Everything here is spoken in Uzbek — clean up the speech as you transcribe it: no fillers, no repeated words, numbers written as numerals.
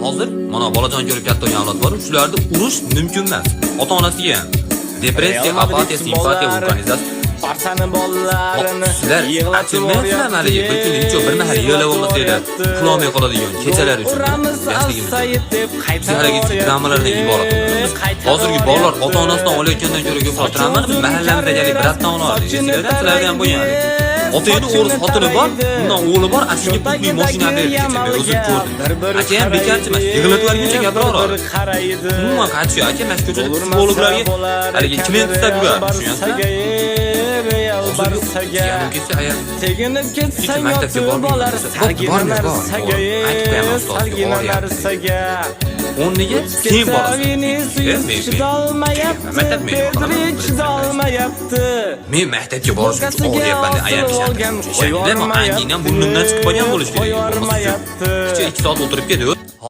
hozir mana bolajon ko'rib katta bo'lgan avlod bor, shularni urish mumkin emas. Ota-onasiga ham depressiya, apatiya, simpatiya, vulkanizatsiya. Farsani bollarini Sizlar yig'latmayapsizlar haliga bir kun hiç bir mahal yig'lab olmasanglar, qilolmay qoladigan kechalar uchun. Sizlarga dramalardan iborat. Hozirgi bolalar ota-onasidan olayotgandan ko'ra ko'proq dramani biz mahallamizdagi biratdan oladi. Sizlardan ham bo'lgan. Otayni o'g'ri xotini bor, undan o'g'li bor, ashunga pulli mashina berib ketdi. O'zim ko'rdim. Aka ham bekarchi emas, yig'latib yuborguncha gapiraveradi. Umuman qaytshi aka, mana shu ko'chada psixologlarga haliga klient istab yuradi, tushunyapsizmi? Teginib ketsa maktabga bormalar sarginalarsaga sarginalarsaga o'rniga sen borasan. chidolmayapti. Men maktabga borish uchun o'qiyapman deb ayamisham. Shunday angina burnimdan chiqib qolgan bo'lish kerak. 2 soat o'tirib ketdi.